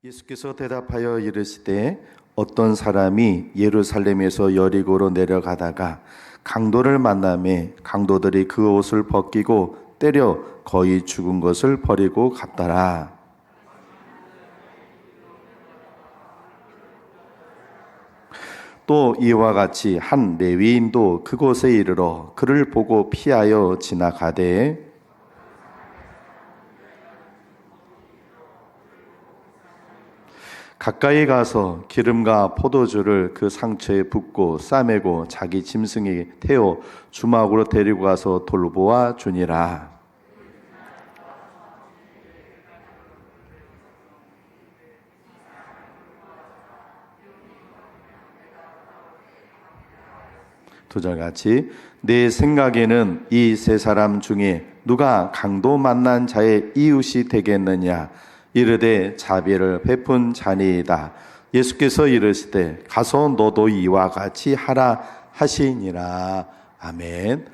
예수께서 대답하여 이르시되 어떤 사람이 예루살렘에서 여리고로 내려가다가 강도를 만나매 강도들이 그 옷을 벗기고 때려 거의 죽은 것을 버리고 갔더라. 또 이와 같이 한 레위인도 그곳에 이르러 그를 보고 피하여 지나가되 가까이 가서 기름과 포도주를 그 상처에 붓고 싸매고 자기 짐승에 태워 주막으로 데리고 가서 돌보아 주니라. 두 절 같이 내 생각에는 이 세 사람 중에 누가 강도 만난 자의 이웃이 되겠느냐 이르되 자비를 베푼 자니이다. 예수께서 이르시되 가서 너도 이와 같이 하라 하시니라. 아멘.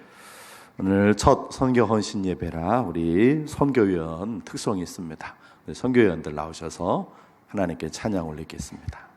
오늘 첫 선교 헌신 예배라 우리 선교위원 특성이 있습니다. 우리 선교위원들 나오셔서 하나님께 찬양 올리겠습니다.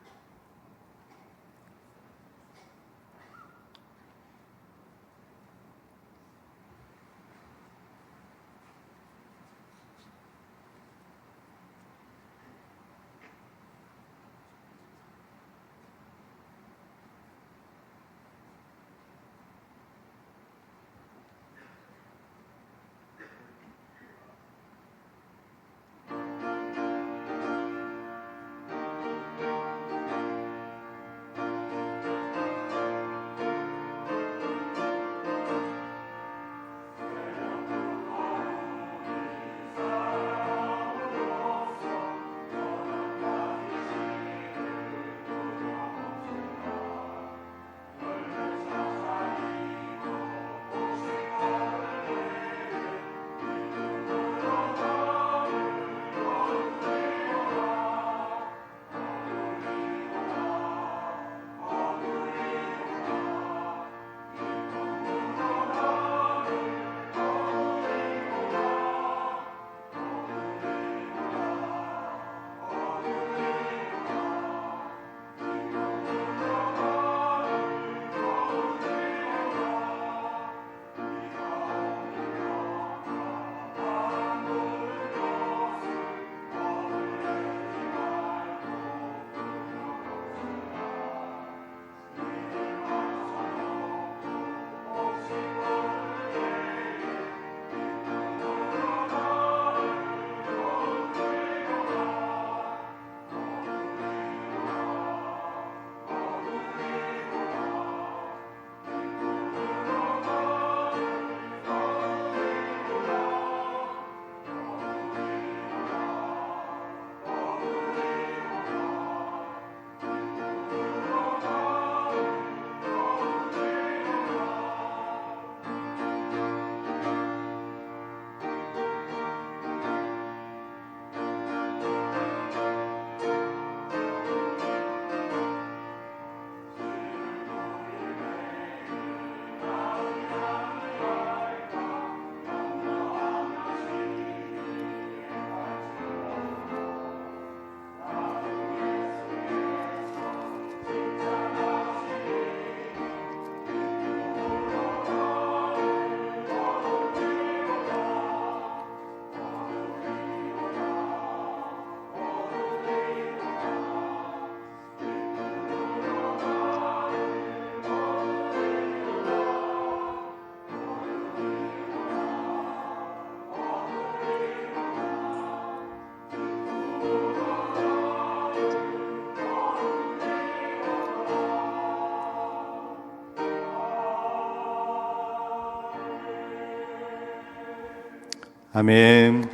아멘.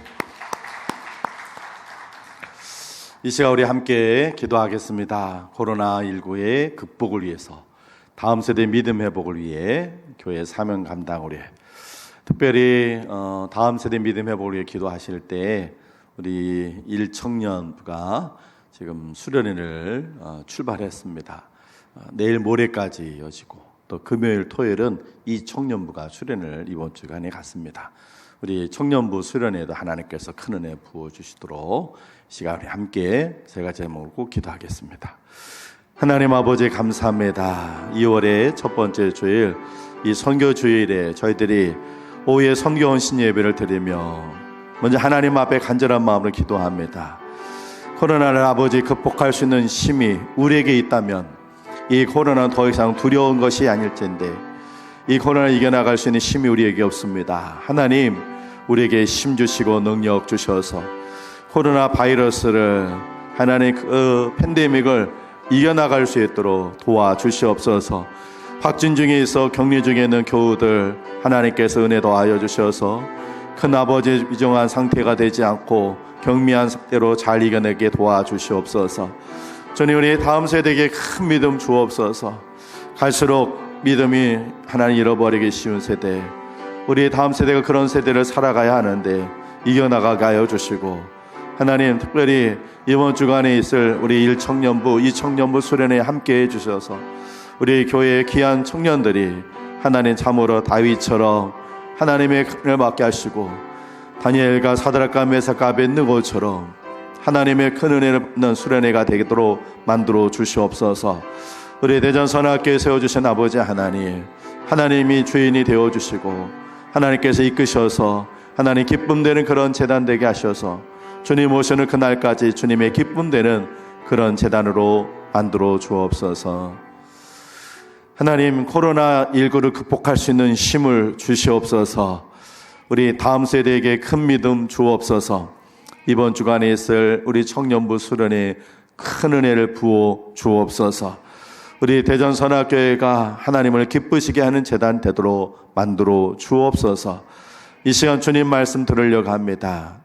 이 시간 우리 함께 기도하겠습니다. 코로나19의 극복을 위해서, 다음 세대 믿음 회복을 위해, 교회 사명 감당을 위해, 특별히 다음 세대 믿음 회복을 위해 기도하실 때 우리 1청년부가 지금 수련회를 출발했습니다. 내일 모레까지 이어지고 또 금요일 토요일은 이 청년부가 수련을 이번 주간에 갔습니다. 우리 청년부 수련회도 하나님께서 큰 은혜 부어주시도록 시간에 함께 제가 제목으로 기도하겠습니다. 하나님 아버지 감사합니다. 2월의 첫 번째 주일, 이 선교 주일에 저희들이 오후에 선교 헌신 예배를 드리며 먼저 하나님 앞에 간절한 마음으로 기도합니다. 코로나를 아버지 극복할 수 있는 힘이 우리에게 있다면 이 코로나는 더 이상 두려운 것이 아닐텐데 이 코로나를 이겨나갈 수 있는 힘이 우리에게 없습니다. 하나님, 우리에게 힘 주시고 능력 주셔서 코로나 바이러스를, 하나님 그 팬데믹을 이겨나갈 수 있도록 도와주시옵소서. 확진 중에 있어 격리 중에 있는 교우들 하나님께서 은혜 더하여 주셔서 큰아버지 위중한 상태가 되지 않고 경미한 상태로 잘 이겨내게 도와주시옵소서. 주님, 우리 다음 세대에게 큰 믿음 주옵소서. 갈수록 믿음이 하나님 잃어버리기 쉬운 세대, 우리 다음 세대가 그런 세대를 살아가야 하는데 이겨나가게 하여 주시고, 하나님 특별히 이번 주간에 있을 우리 1청년부, 2청년부 수련회에 함께해 주셔서 우리 교회의 귀한 청년들이 하나님 참으로 다윗처럼 하나님의 은혜를 받게 하시고 다니엘과 사드락과 메삭과 아벳느고처럼 하나님의 큰 은혜를 받는 수련회가 되도록 만들어 주시옵소서. 우리 대전선악교회 세워주신 아버지 하나님, 하나님이 주인이 되어주시고 하나님께서 이끄셔서 하나님 기쁨 되는 그런 재단 되게 하셔서 주님 오시는 그날까지 주님의 기쁨 되는 그런 재단으로 만들어 주옵소서. 하나님, 코로나19를 극복할 수 있는 힘을 주시옵소서. 우리 다음 세대에게 큰 믿음 주옵소서. 이번 주간에 있을 우리 청년부 수련에 큰 은혜를 부어 주옵소서. 우리 대전선악교회가 하나님을 기쁘시게 하는 재단 되도록 만들어 주옵소서. 이 시간 주님 말씀 들으려고 합니다.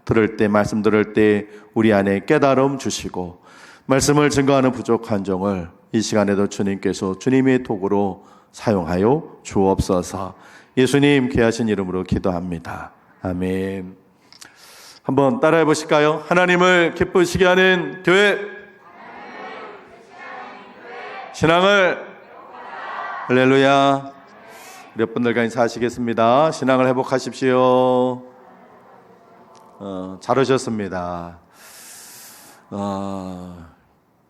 말씀 들을 때 우리 안에 깨달음 주시고 말씀을 증거하는 부족한 종을 이 시간에도 주님께서 주님의 도구로 사용하여 주옵소서. 예수님 귀하신 이름으로 기도합니다. 아멘. 한번 따라해 보실까요? 하나님을 기쁘시게 하는 교회, 신앙을, 할렐루야. 몇 분들과 인사하시겠습니다. 신앙을 회복하십시오. 잘 오셨습니다.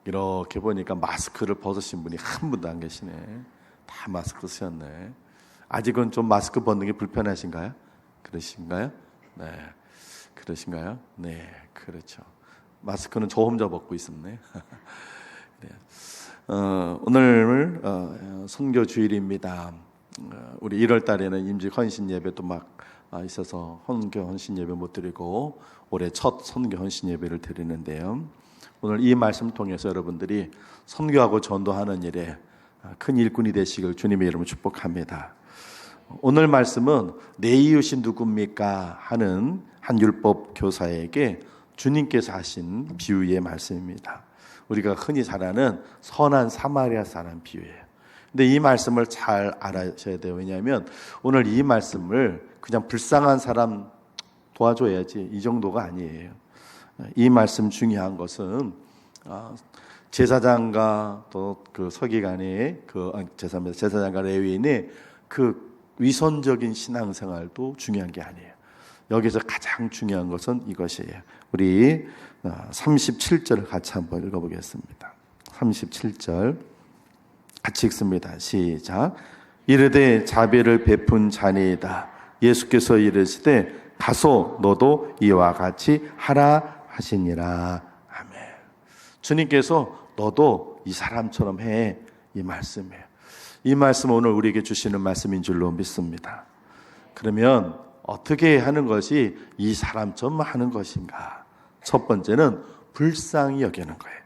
이렇게 보니까 마스크를 벗으신 분이 한 분도 안 계시네. 다 마스크 쓰셨네. 아직은 좀 마스크 벗는 게 불편하신가요? 그러신가요? 네. 그러신가요? 네, 그렇죠. 마스크는 저 혼자 벗고 있었네. 네. 오늘 선교 주일입니다. 우리 1월 달에는 임직 헌신 예배도 막 있어서 선교 헌신 예배 못 드리고 올해 첫 선교 헌신 예배를 드리는데요. 오늘 이 말씀 통해서 여러분들이 선교하고 전도하는 일에 큰 일꾼이 되시길 주님의 이름으로 축복합니다. 오늘 말씀은 내 이웃이 누굽니까 하는 한 율법 교사에게 주님께서 하신 비유의 말씀입니다. 우리가 흔히 잘 아는 선한 사마리아 사람 비유예요. 근데 이 말씀을 잘 알아셔야 돼요. 왜냐하면 오늘 이 말씀을 그냥 불쌍한 사람 도와줘야지 이 정도가 아니에요. 이 말씀 중요한 것은 제사장과 또 그 서기관의 제사장과 레위인의 그 위선적인 신앙생활도 중요한 게 아니에요. 여기서 가장 중요한 것은 이것이에요. 우리 37절을 같이 한번 읽어보겠습니다. 37절 같이 읽습니다. 시작. 이르되 자비를 베푼 자니이다. 예수께서 이르시되 가소 너도 이와 같이 하라 하시니라. 아멘. 주님께서 너도 이 사람처럼 해, 이 말씀이에요. 이 말씀 오늘 우리에게 주시는 말씀인 줄로 믿습니다. 그러면 어떻게 하는 것이 이 사람처럼 하는 것인가? 첫 번째는 불쌍히 여기는 거예요.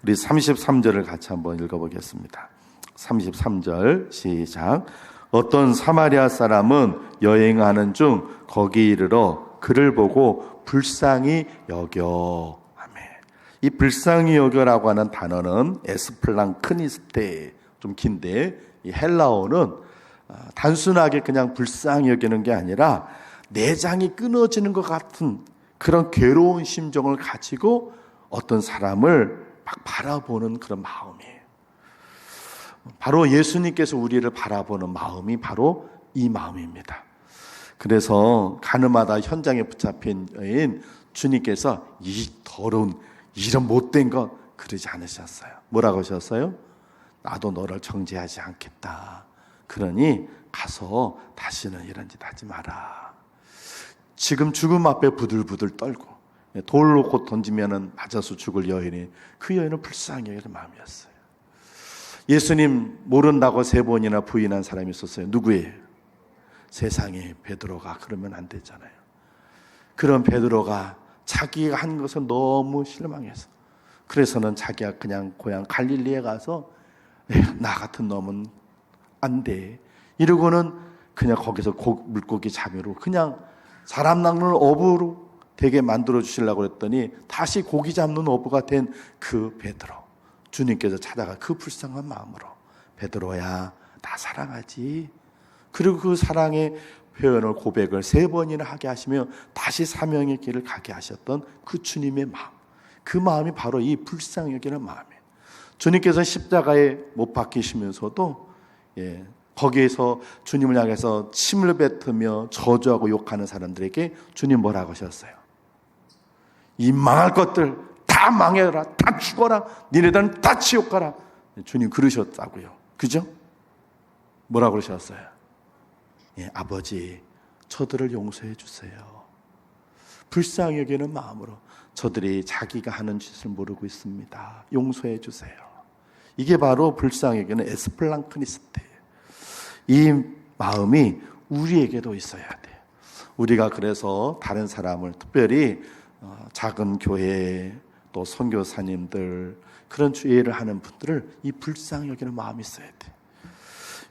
우리 33절을 같이 한번 읽어보겠습니다. 33절 시작. 어떤 사마리아 사람은 여행하는 중 거기 이르러 그를 보고 불쌍히 여겨. 아멘. 이 불쌍히 여겨라고 하는 단어는 에스플랑크니스테, 좀 긴데 이 헬라어는 단순하게 그냥 불쌍히 여기는 게 아니라 내장이 끊어지는 것 같은 그런 괴로운 심정을 가지고 어떤 사람을 막 바라보는 그런 마음이에요. 바로 예수님께서 우리를 바라보는 마음이 바로 이 마음입니다. 그래서 가늠하다 현장에 붙잡힌 여인 주님께서 이 더러운 이런 못된 것 그러지 않으셨어요. 뭐라고 하셨어요? 나도 너를 정죄하지 않겠다. 그러니 가서 다시는 이런 짓 하지 마라. 지금 죽음 앞에 부들부들 떨고 돌로 곧 던지면 맞아서 죽을 여인이, 그 여인은 불쌍히 여기는 마음이었어요. 예수님 모른다고 3번이나 부인한 사람이 있었어요. 누구예요? 세상에 베드로가. 그러면 안 되잖아요. 그런 베드로가 자기가 한 것은 너무 실망해서, 그래서는 자기가 그냥 고향 갈릴리에 가서 나 같은 놈은 안 돼 이러고는 그냥 거기서 물고기 잡이로 그냥 사람 낚는 어부로 되게 만들어 주시려고 했더니 다시 고기 잡는 어부가 된 그 베드로, 주님께서 찾아가 그 불쌍한 마음으로 베드로야 나 사랑하지. 그리고 그 사랑의 표현을 고백을 3번이나 하게 하시며 다시 사명의 길을 가게 하셨던 그 주님의 마음, 그 마음이 바로 이 불쌍히 여기는 마음이에요. 주님께서 십자가에 못 박히시면서도 거기에서 주님을 향해서 침을 뱉으며 저주하고 욕하는 사람들에게 주님 뭐라고 하셨어요? 이 망할 것들 다 망해라, 다 죽어라, 니네들은 다 지옥 가라. 주님 그러셨다고요. 그죠? 뭐라고 그러셨어요? 아버지 저들을 용서해 주세요. 불쌍히 여기는 마음으로 저들이 자기가 하는 짓을 모르고 있습니다. 용서해 주세요. 이게 바로 불쌍히 여기는 에스플랑크니스트예요. 이 마음이 우리에게도 있어야 돼요. 우리가 그래서 다른 사람을, 특별히 작은 교회 또 선교사님들, 그런 주의를 하는 분들을 이 불쌍히 여기는 마음이 있어야 돼요.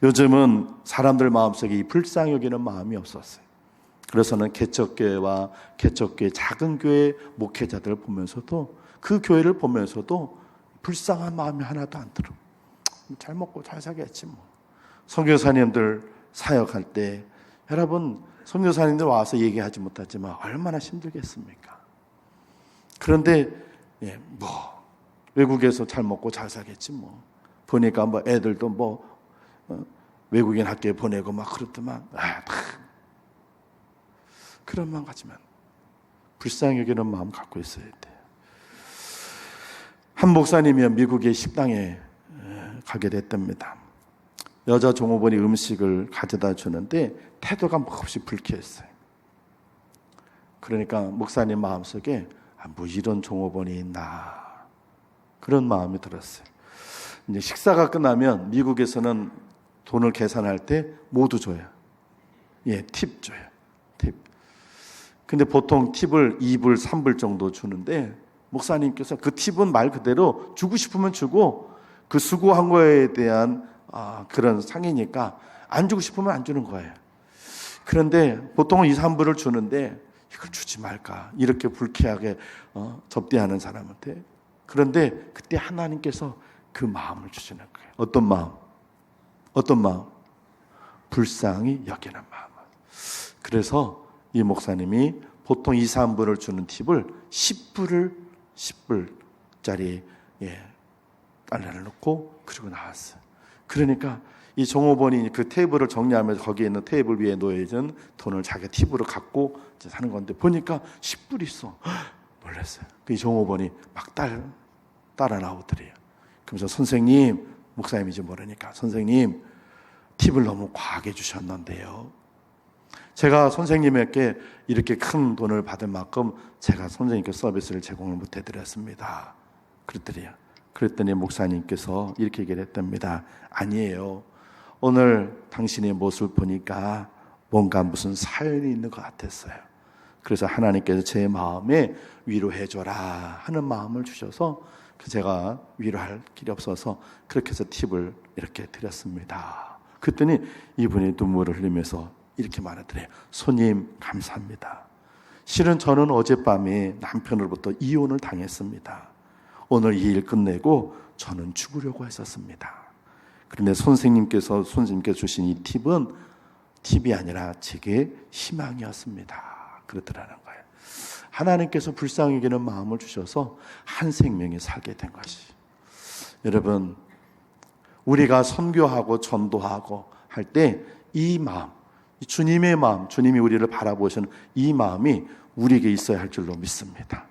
요즘은 사람들 마음속에 이 불쌍히 여기는 마음이 없었어요. 그래서는 개척교회와 개척교회 작은 교회 목회자들을 보면서도, 그 교회를 보면서도 불쌍한 마음이 하나도 안 들어. 잘 먹고 잘 살겠지 뭐. 선교사님들 사역할 때 여러분, 선교사님들 와서 얘기하지 못하지만 얼마나 힘들겠습니까? 그런데 외국에서 잘 먹고 잘 살겠지 뭐. 보니까 뭐 애들도 외국인 학교에 보내고 막 그렇더만. 그런 마음 가지만 불쌍히 여기는 마음 갖고 있어야 돼요. 한 목사님이 미국의 식당에 가게 됐답니다. 여자 종업원이 음식을 가져다 주는데 태도가 몹시 불쾌했어요. 그러니까 목사님 마음속에 뭐 이런 종업원이 있나, 그런 마음이 들었어요. 이제 식사가 끝나면 미국에서는 돈을 계산할 때 모두 줘요. 팁 줘요. 팁. 근데 보통 팁을 2불, 3불 정도 주는데 목사님께서 그 팁은 말 그대로 주고 싶으면 주고, 그 수고한 거에 대한 그런 상이니까 안 주고 싶으면 안 주는 거예요. 그런데 보통은 2, 3불을 주는데 이걸 주지 말까 이렇게 불쾌하게 접대하는 사람한테. 그런데 그때 하나님께서 그 마음을 주시는 거예요. 어떤 마음? 어떤 마음? 불쌍히 여기는 마음. 그래서 이 목사님이 보통 2, 3불을 주는 팁을 10불짜리 달러를 넣고 그리고 나왔어요. 그러니까 이 종업원이 그 테이블을 정리하면서 거기에 있는 테이블 위에 놓여진 돈을 자기가 팁으로 갖고 사는 건데 보니까 10불이 있어. 놀랐어요. 그 종업원이 막 따라 나오더래요. 그러면서 선생님, 목사님인지 모르니까 선생님 팁을 너무 과하게 주셨는데요. 제가 선생님에게 이렇게 큰 돈을 받을 만큼 제가 선생님께 서비스를 제공을 못 해드렸습니다. 그랬더니 목사님께서 이렇게 얘기를 했답니다. 아니에요. 오늘 당신의 모습을 보니까 뭔가 무슨 사연이 있는 것 같았어요. 그래서 하나님께서 제 마음에 위로해줘라 하는 마음을 주셔서 제가 위로할 길이 없어서 그렇게 해서 팁을 이렇게 드렸습니다. 그랬더니 이분이 눈물을 흘리면서 이렇게 말하더래요. 손님 감사합니다. 실은 저는 어젯밤에 남편으로부터 이혼을 당했습니다. 오늘 이 일 끝내고 저는 죽으려고 했었습니다. 그런데 선생님께서 주신 이 팁은 팁이 아니라 제게 희망이었습니다. 그러더라는 거예요. 하나님께서 불쌍히 여기는 마음을 주셔서 한 생명이 살게 된 것이. 여러분, 우리가 선교하고 전도하고 할 때 이 마음, 이 주님의 마음, 주님이 우리를 바라보시는 이 마음이 우리에게 있어야 할 줄로 믿습니다.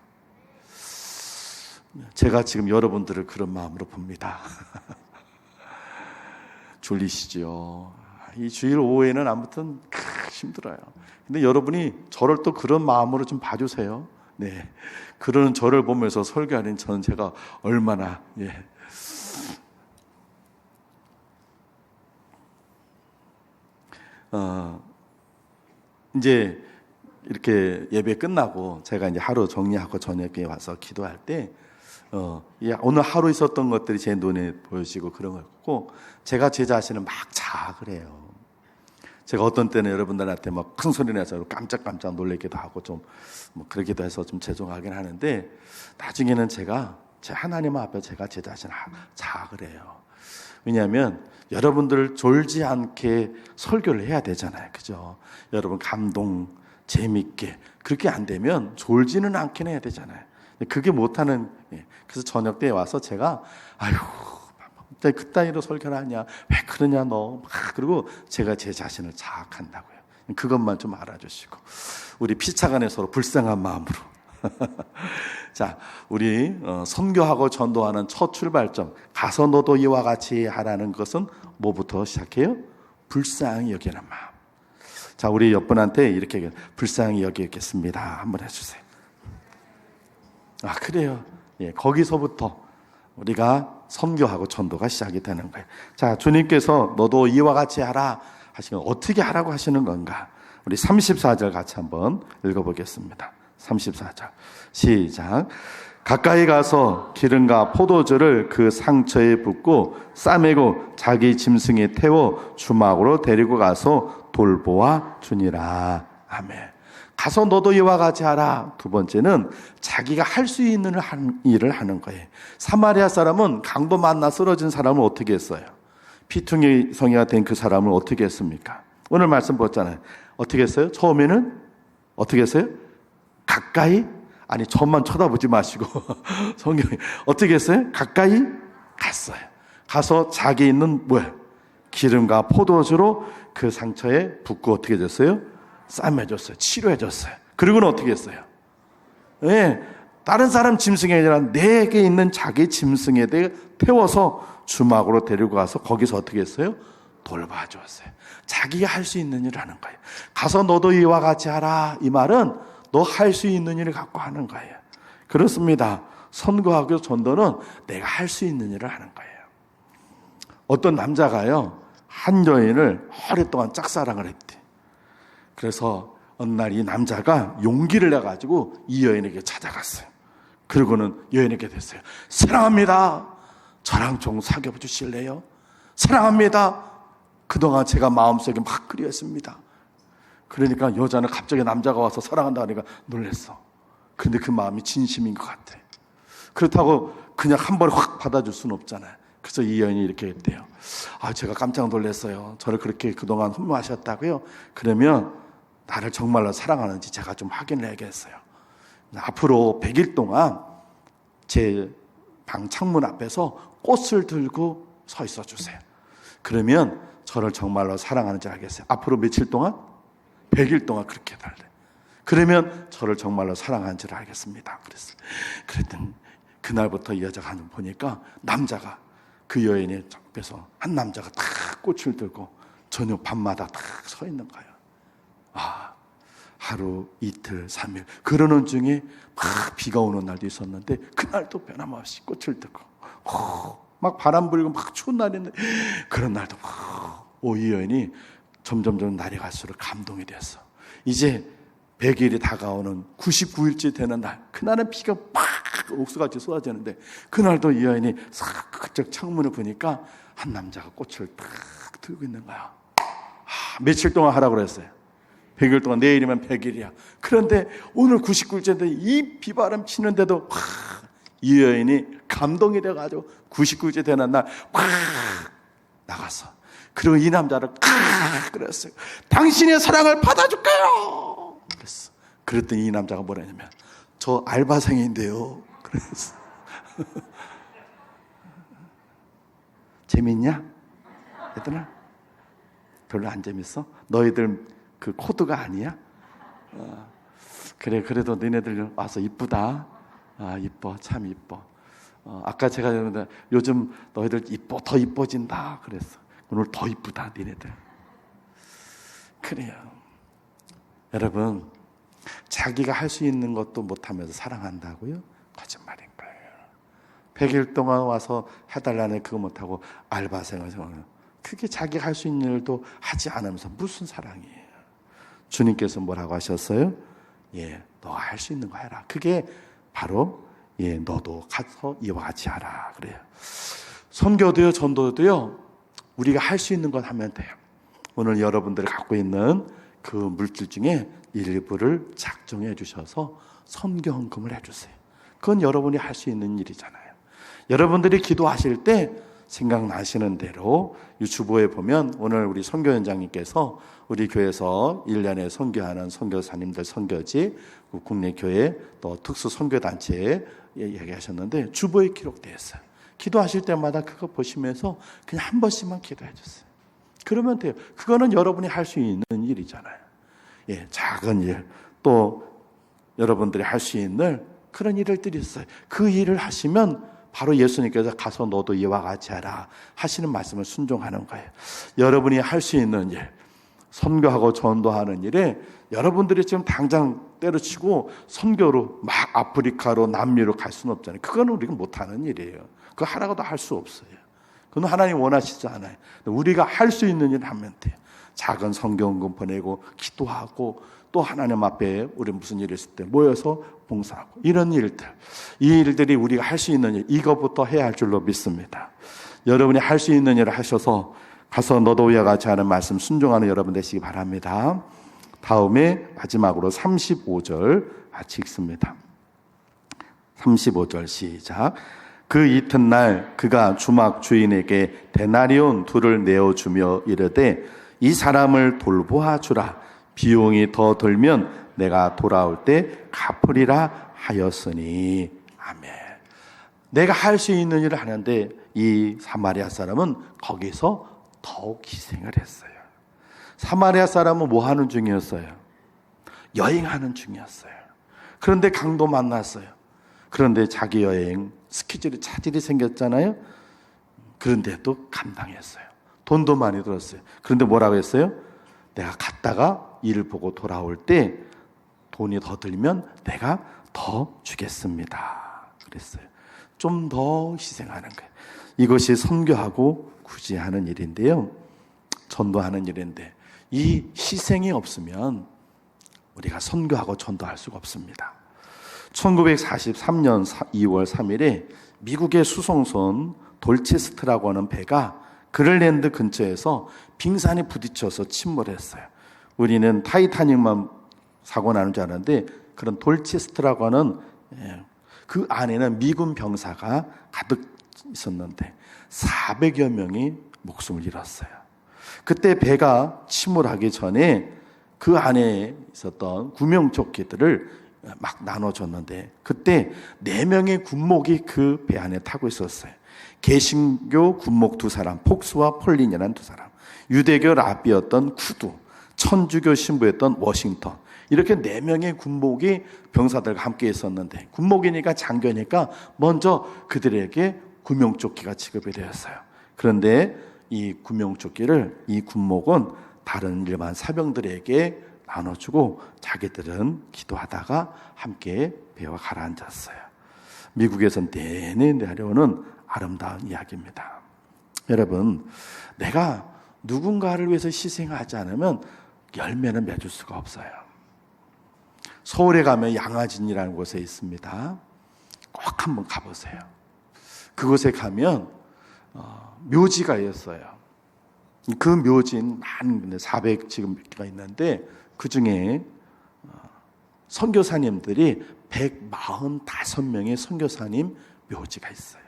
제가 지금 여러분들을 그런 마음으로 봅니다. 졸리시죠? 이 주일 오후에는 아무튼 힘들어요. 근데 여러분이 저를 또 그런 마음으로 좀 봐주세요. 네, 그런 저를 보면서 설교하는 저는 제가 얼마나 이제 이렇게 예배 끝나고 제가 이제 하루 정리하고 저녁에 와서 기도할 때 오늘 하루 있었던 것들이 제 눈에 보여지고 그런 걸 보고 제가 제 자신을 막 자학을 해요. 제가 어떤 때는 여러분들한테 막 큰 소리 내서 깜짝깜짝 놀라기도 하고 좀 뭐 그러기도 해서 좀 죄송하긴 하는데 나중에는 제가 제 하나님 앞에 제가 제 자신을 자학을 해요. 왜냐하면 여러분들을 졸지 않게 설교를 해야 되잖아요. 그죠? 여러분 감동 재밌게 그렇게 안 되면 졸지는 않긴 해야 되잖아요. 그게 못하는 그래서 저녁 때 와서 제가 아이고 그따위로 설교를 하냐 왜 그러냐 너 그리고 제가 제 자신을 자학한다고요. 그것만 좀 알아주시고 우리 피차간에 서로 불쌍한 마음으로 자 우리 선교하고 전도하는 첫 출발점 가서 너도 이와 같이 하라는 것은 뭐부터 시작해요? 불쌍히 여기는 마음. 자 우리 옆분한테 이렇게 불쌍히 여기겠습니다 한번 해주세요. 아 그래요. 거기서부터 우리가 선교하고 전도가 시작이 되는 거예요. 자 주님께서 너도 이와 같이 하라 하시면 어떻게 하라고 하시는 건가? 우리 34절 같이 한번 읽어보겠습니다. 34절 시작. 가까이 가서 기름과 포도주를 그 상처에 붓고 싸매고 자기 짐승에 태워 주막으로 데리고 가서 돌보아 주니라. 아멘. 가서 너도 이와 같이 하라. 두 번째는 자기가 할 수 있는 일을 하는 거예요. 사마리아 사람은 강도 만나 쓰러진 사람을 어떻게 했어요? 피퉁이 성이가 된 그 사람을 어떻게 했습니까? 오늘 말씀 보았잖아요. 어떻게 했어요? 처음에는 어떻게 했어요? 가까이? 아니 저만 쳐다보지 마시고 성경이 어떻게 했어요? 가까이 갔어요. 가서 자기 있는 뭐야? 기름과 포도주로 그 상처에 붓고 어떻게 됐어요? 싸매줬어요. 치료해줬어요. 그리고는 어떻게 했어요? 다른 사람 짐승이 아니라 내게 있는 자기 짐승에 대해 태워서 주막으로 데리고 가서 거기서 어떻게 했어요? 돌봐주었어요. 자기가 할 수 있는 일을 하는 거예요. 가서 너도 이와 같이 하라. 이 말은 너 할 수 있는 일을 갖고 하는 거예요. 그렇습니다. 선교하고 전도는 내가 할 수 있는 일을 하는 거예요. 어떤 남자가요, 한 여인을 오랫동안 짝사랑을 했대. 그래서 어느 날 이 남자가 용기를 내가지고 이 여인에게 찾아갔어요. 그리고는 여인에게 됐어요. 사랑합니다. 저랑 좀 사귀어 주실래요? 사랑합니다. 그동안 제가 마음속에 막 그리웠습니다. 그러니까 여자는 갑자기 남자가 와서 사랑한다 하니까 놀랬어. 근데 그 마음이 진심인 것 같아. 그렇다고 그냥 한 번에 확 받아줄 수는 없잖아요. 그래서 이 여인이 이렇게 했대요. 제가 깜짝 놀랐어요. 저를 그렇게 그동안 흠모하셨다고요? 그러면 나를 정말로 사랑하는지 제가 좀 확인을 해야겠어요. 앞으로 100일 동안 제 방 창문 앞에서 꽃을 들고 서 있어 주세요. 그러면 저를 정말로 사랑하는지 알겠어요. 앞으로 며칠 동안? 100일 동안 그렇게 해달래. 그러면 저를 정말로 사랑하는지를 알겠습니다. 그랬더니 그날부터 이 여자가 보니까 남자가 그 여인의 앞에서 한 남자가 딱 꽃을 들고 저녁 밤마다 딱 서 있는 거예요. 하루, 이틀, 3일 그러는 중에 막 비가 오는 날도 있었는데 그날도 변함없이 꽃을 들고 막 바람 불고 막 추운 날인데 그런 날도 이 여인이 점점 날이 갈수록 감동이 됐어. 이제 100일이 다가오는 99일째 되는 날, 그날은 비가 막 옥수같이 쏟아지는데 그날도 이 여인이 싹 그쪽 창문을 보니까 한 남자가 꽃을 딱 들고 있는 거야. 며칠 동안 하라고 그랬어요. 100일 동안. 내일이면 100일이야. 그런데 오늘 99일째인데 이 비바람 치는데도 이 여인이 감동이 돼가지고 99일째 되는 날 나갔어. 그리고 이 남자를 그랬어요. 당신의 사랑을 받아줄까요? 그랬어. 그랬더니 이 남자가 뭐라 했냐면 저 알바생인데요. 그랬어. 재밌냐? 얘들아? 별로 안 재밌어? 너희들 그 코드가 아니야? 그래, 그래도 너네들 와서 이쁘다. 이뻐, 참 이뻐. 아까 제가 그랬는데 요즘 너희들 이뻐, 더 이뻐진다 그랬어. 오늘 더 이쁘다 너네들. 그래요. 여러분, 자기가 할 수 있는 것도 못하면서 사랑한다고요? 거짓말인 거예요. 100일 동안 와서 해달라는 그거 못하고 알바생을 생각해요. 그게 자기가 할 수 있는 일도 하지 않으면서 무슨 사랑이에요? 주님께서 뭐라고 하셨어요? 너 할 수 있는 거 해라. 그게 바로 너도 가서 이와 같이 하라 그래요. 선교도요, 전도도요, 우리가 할 수 있는 것 하면 돼요. 오늘 여러분들이 갖고 있는 그 물질 중에 일부를 작정해 주셔서 선교 헌금을 해주세요. 그건 여러분이 할 수 있는 일이잖아요. 여러분들이 기도하실 때 생각나시는 대로 유튜브에 보면 오늘 우리 선교연장님께서 우리 교회에서 1년에 선교하는 선교사님들 선교지, 국내 교회 또 특수 선교단체에 얘기하셨는데 주보에 기록되어 있어요. 기도하실 때마다 그거 보시면서 그냥 한 번씩만 기도해 주세요. 그러면 돼요. 그거는 여러분이 할 수 있는 일이잖아요. 작은 일, 또 여러분들이 할 수 있는 그런 일들이 있어요. 그 일을 하시면 바로 예수님께서 가서 너도 이와 같이 하라 하시는 말씀을 순종하는 거예요. 여러분이 할 수 있는 일, 선교하고 전도하는 일에 여러분들이 지금 당장 때려치고 선교로 막 아프리카로 남미로 갈 수는 없잖아요. 그거는 우리가 못하는 일이에요. 그거 하라고도 할 수 없어요. 그건 하나님 원하시지 않아요. 우리가 할 수 있는 일을 하면 돼요. 작은 성경금 보내고 기도하고 또 하나님 앞에 우리 무슨 일이 있을 때 모여서 봉사하고 이런 일들, 이 일들이 우리가 할 수 있는 일, 이것부터 해야 할 줄로 믿습니다. 여러분이 할 수 있는 일을 하셔서 가서 너도 이와 같이 하는 말씀 순종하는 여러분 되시기 바랍니다. 다음에 마지막으로 35절 같이 읽습니다. 35절 시작. 그 이튿날 그가 주막 주인에게 데나리온 2를 내어주며 이르되 이 사람을 돌보아 주라. 비용이 더 들면 내가 돌아올 때 갚으리라 하였으니. 아멘. 내가 할 수 있는 일을 하는데 이 사마리아 사람은 거기서 더욱 희생을 했어요. 사마리아 사람은 뭐 하는 중이었어요? 여행하는 중이었어요. 그런데 강도 만났어요. 그런데 자기 여행 스케줄이 차질이 생겼잖아요. 그런데도 감당했어요. 돈도 많이 들었어요. 그런데 뭐라고 했어요? 내가 갔다가 일을 보고 돌아올 때 돈이 더 들면 내가 더 주겠습니다. 그랬어요. 좀 더 희생하는 거예요. 이것이 선교하고 굳이 하는 일인데요. 전도하는 일인데 이 희생이 없으면 우리가 선교하고 전도할 수가 없습니다. 1943년 2월 3일에 미국의 수송선 돌체스트라고 하는 배가 그린랜드 근처에서 빙산에 부딪혀서 침몰했어요. 우리는 타이타닉만 사고 나는 줄 알았는데 그런 돌체스트라고 하는 그 안에는 미군 병사가 가득 있었는데 400여 명이 목숨을 잃었어요. 그때 배가 침몰하기 전에 그 안에 있었던 구명조끼들을 막 나눠줬는데 그때 4명의 군목이 그 배 안에 타고 있었어요. 개신교 군목 2사람, 폭스와 폴린이라는 2사람, 유대교 라비였던 쿠두, 천주교 신부였던 워싱턴, 이렇게 4명의 군목이 병사들과 함께 있었는데 군목이니까 장교니까 먼저 그들에게 구명조끼가 지급이 되었어요. 그런데 이 구명조끼를 이 군목은 다른 일반 사병들에게 나눠주고 자기들은 기도하다가 함께 배와 가라앉았어요. 미국에서 내내 내려오는 아름다운 이야기입니다. 여러분, 내가 누군가를 위해서 희생하지 않으면 열매는 맺을 수가 없어요. 서울에 가면 양화진이라는 곳에 있습니다. 꼭 한번 가보세요. 그곳에 가면 묘지가 있어요. 그 묘지는 많은 400 지금 몇 개가 있는데 그 중에 선교사님들이 145명의 선교사님 묘지가 있어요.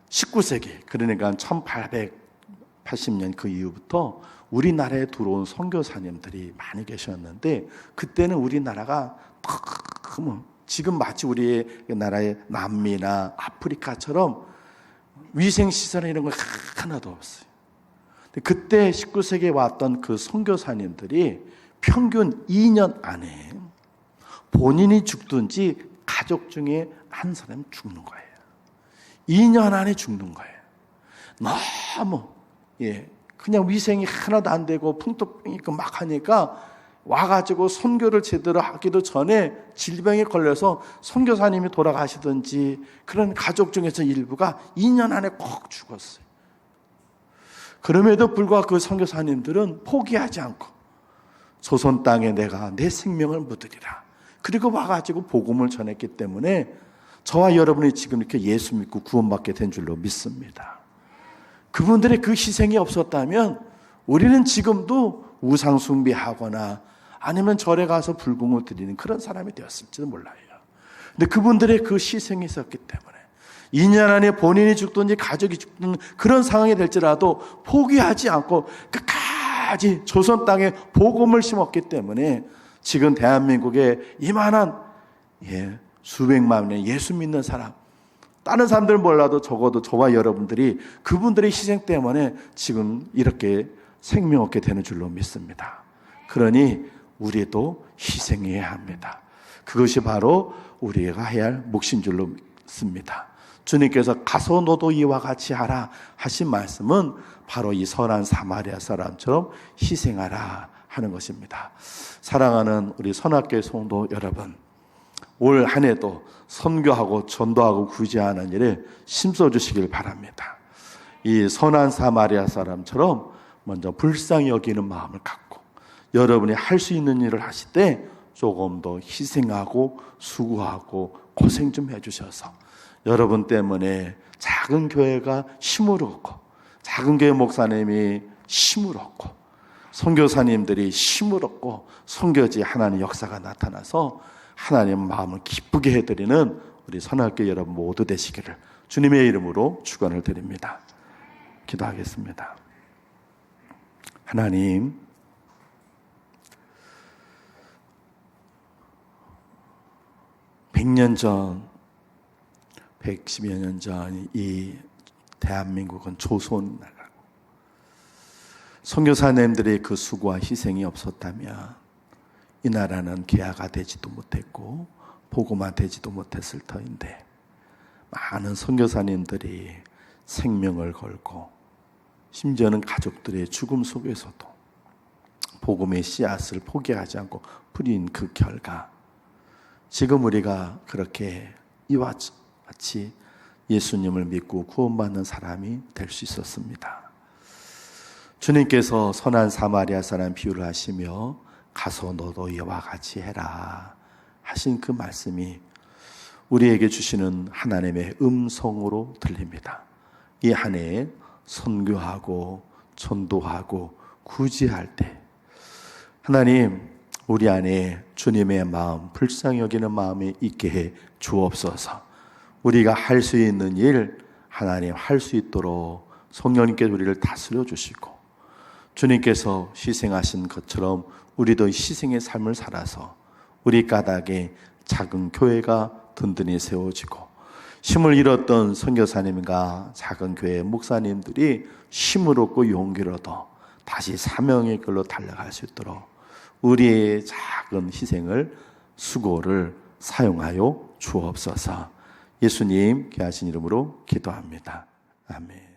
19세기, 그러니까 1880년 그 이후부터 우리나라에 들어온 선교사님들이 많이 계셨는데 그때는 우리나라가 너무 지금 마치 우리 나라의 남미나 아프리카처럼 위생시설 이런 거 하나도 없어요. 그때 19세기에 왔던 그 선교사님들이 평균 2년 안에 본인이 죽든지 가족 중에 한 사람이 죽는 거예요. 2년 안에 죽는 거예요. 너무 그냥 위생이 하나도 안 되고 풍토병이 있고 막 하니까 와가지고 선교를 제대로 하기도 전에 질병에 걸려서 선교사님이 돌아가시든지 그런 가족 중에서 일부가 2년 안에 꼭 죽었어요. 그럼에도 불구하고 그 선교사님들은 포기하지 않고 조선 땅에 내가 내 생명을 묻으리라. 그리고 와가지고 복음을 전했기 때문에 저와 여러분이 지금 이렇게 예수 믿고 구원받게 된 줄로 믿습니다. 그분들의 그 희생이 없었다면 우리는 지금도 우상 숭배하거나 아니면 절에 가서 불공을 드리는 그런 사람이 되었을지도 몰라요. 근데 그분들의 그 희생이 있었기 때문에 2년 안에 본인이 죽든지 가족이 죽든 그런 상황이 될지라도 포기하지 않고 끝까지 조선 땅에 복음을 심었기 때문에 지금 대한민국에 이만한 수백만 명 예수 믿는 사람, 다른 사람들은 몰라도 적어도 저와 여러분들이 그분들의 희생 때문에 지금 이렇게 생명 얻게 되는 줄로 믿습니다. 그러니 우리도 희생해야 합니다. 그것이 바로 우리가 해야 할 몫인 줄로 믿습니다. 주님께서 가서 너도 이와 같이 하라 하신 말씀은 바로 이 선한 사마리아 사람처럼 희생하라 하는 것입니다. 사랑하는 우리 선악교회 성도 여러분, 올 한 해도 선교하고 전도하고 구제하는 일에 힘써주시길 바랍니다. 이 선한 사마리아 사람처럼 먼저 불쌍히 여기는 마음을 갖고 여러분이 할 수 있는 일을 하실 때 조금 더 희생하고 수고하고 고생 좀 해주셔서 여러분 때문에 작은 교회가 힘을 얻고 작은 교회 목사님이 힘을 얻고 선교사님들이 힘을 얻고 선교지 하나님의 역사가 나타나서 하나님의 마음을 기쁘게 해드리는 우리 선악교회 여러분 모두 되시기를 주님의 이름으로 축원을 드립니다. 기도하겠습니다. 하나님, 100년 전, 110여 년 전 이 대한민국은 조선 나라고 선교사님들의 그 수고와 희생이 없었다면 이 나라는 개화가 되지도 못했고 복음화 되지도 못했을 터인데 많은 선교사님들이 생명을 걸고 심지어는 가족들의 죽음 속에서도 복음의 씨앗을 포기하지 않고 뿌린 그 결과 지금 우리가 그렇게 이와 같이 예수님을 믿고 구원받는 사람이 될 수 있었습니다. 주님께서 선한 사마리아 사람 비유를 하시며 가서 너도 이와 같이 해라 하신 그 말씀이 우리에게 주시는 하나님의 음성으로 들립니다. 이 한 해에 선교하고 전도하고 구제할 때 하나님 우리 안에 주님의 마음, 불쌍히 여기는 마음이 있게 해 주옵소서. 우리가 할 수 있는 일 하나님 할 수 있도록 성령님께서 우리를 다스려 주시고 주님께서 희생하신 것처럼 우리도 희생의 삶을 살아서 우리 까닭에 작은 교회가 든든히 세워지고 힘을 잃었던 선교사님과 작은 교회 목사님들이 힘을 얻고 용기를 얻어 다시 사명의 길로 달려갈 수 있도록 우리의 작은 희생을 수고를 사용하여 주옵소서. 예수님 귀하신 이름으로 기도합니다. 아멘.